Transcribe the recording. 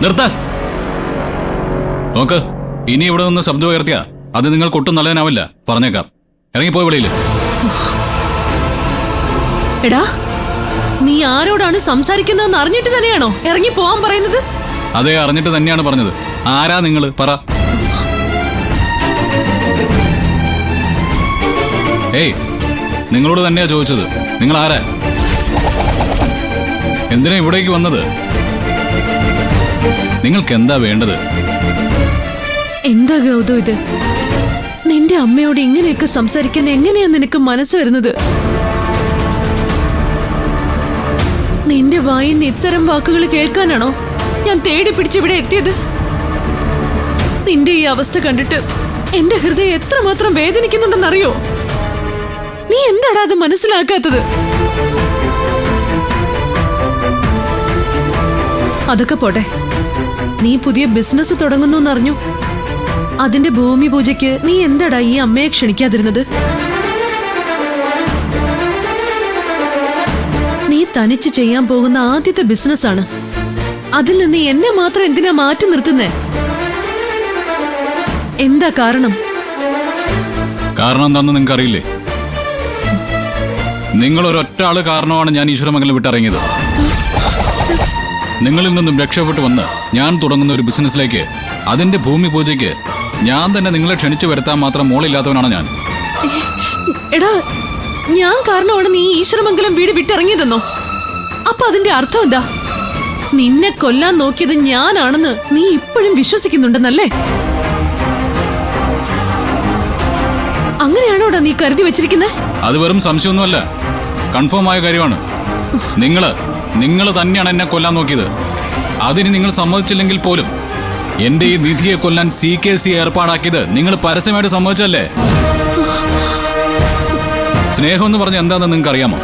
നിർത്ത. നോക്ക്, ഇനി ഇവിടെ നിന്ന് ശബ്ദം ഉയർത്തിയാ അത് നിങ്ങൾക്ക് ഒട്ടും നല്ലതിനാവില്ല. പറഞ്ഞേക്കാം. ഇറങ്ങിപ്പോയി വെളിയില്. എടാ, നീ ആരോടാണ് സംസാരിക്കുന്നതെന്ന് അറിഞ്ഞിട്ട് തന്നെയാണോ ഇറങ്ങി പോവാൻ പറയുന്നത്? അതെ, അറിഞ്ഞിട്ട് തന്നെയാണ് പറഞ്ഞത്. ആരാ നിങ്ങള്? പറ. ഏയ്, നിങ്ങളോട് തന്നെയാ ചോദിച്ചത്. നിങ്ങൾ ആരാ? എന്തിനാ ഇവിടേക്ക് വന്നത്? നിങ്ങൾക്ക് എന്താ വേണ്ടത്? എന്താ ഗൗതം ഇത്? നിന്റെ അമ്മയോട് ഇങ്ങനെയൊക്കെ സംസാരിക്കാൻ എങ്ങനെയാ നിനക്ക് മനസ്സ് വരുന്നത്? നിന്റെ വായിന്ന് ഇത്തരം വാക്കുകൾ കേൾക്കാനാണോ ഞാൻ തേടി പിടിച്ചിവിടെ എത്തിയത്? നിന്റെ ഈ അവസ്ഥ കണ്ടിട്ട് എന്റെ ഹൃദയം എത്രമാത്രം വേദനിക്കുന്നുണ്ടെന്നറിയോ? നീ എന്താടാ അത് മനസ്സിലാക്കാത്തത്? അതൊക്കെ പോട്ടെ, നീ പുതിയ ബിസിനസ് തുടങ്ങുന്നു എന്നറിഞ്ഞു. അതിന്റെ ഭൂമി പൂജയ്ക്ക് നീ എന്താടാ ഈ അമ്മയെ ക്ഷണിക്കാതിരുന്നത്? നീ തനിച്ച് ചെയ്യാൻ പോകുന്ന ആദ്യത്തെ ബിസിനസ്സാണ്. അതിൽ നിന്ന് എന്നെ മാത്രം എന്തിനാ മാറ്റി നിർത്തുന്നേ? എന്താ കാരണം? കാരണം എന്താണെന്ന് നിങ്ങൾക്ക് അറിയില്ലേ? നിങ്ങൾ ഒരൊറ്റ ആള് കാരണമാണ് ഞാൻ ഈശ്വരമംഗലം വിട്ടിറങ്ങിയത്. നിങ്ങളിൽ നിന്നും രക്ഷപ്പെട്ടു വന്ന് ഞാൻ തുടങ്ങുന്ന ഒരു ബിസിനസ്സിലേക്ക്, അതിന്റെ ഭൂമി പൂജയ്ക്ക് ഞാൻ തന്നെ നിങ്ങളെ ക്ഷണിച്ചു വരുത്താൻ മാത്രം മോളില്ലാത്തവനാണ് ഞാൻ. എടാ, ഞാൻ കാരണമാണ് നീ ഈശ്വരമംഗലം വീട് വിട്ടിറങ്ങിയതെന്നോ? അപ്പൊ അതിന്റെ അർത്ഥം എന്താ? നിന്നെ കൊല്ലാൻ നോക്കിയത് ഞാനാണെന്ന് നീ ഇപ്പോഴും വിശ്വസിക്കുന്നുണ്ടെന്നല്ലേ? അങ്ങനെയാണോടാ നീ കരുതി വെച്ചിരിക്കുന്നത്? അത് വെറും സംശയമൊന്നുമല്ല, കൺഫേം ആയ കാര്യമാണ്. നിങ്ങൾ തന്നെയാണ് എന്നെ കൊല്ലാൻ നോക്കിയത്. അതിന് നിങ്ങൾ സമ്മതിച്ചില്ലെങ്കിൽ പോലും എന്റെ ഈ നിധിയെ കൊല്ലാൻ CKC ഏർപ്പാടാക്കിയത് നിങ്ങൾ പരസ്യമായിട്ട് സമ്മതിച്ചല്ലേ? സ്നേഹം എന്ന് പറഞ്ഞ എന്താണെന്ന് നിങ്ങൾക്ക് അറിയാമോ?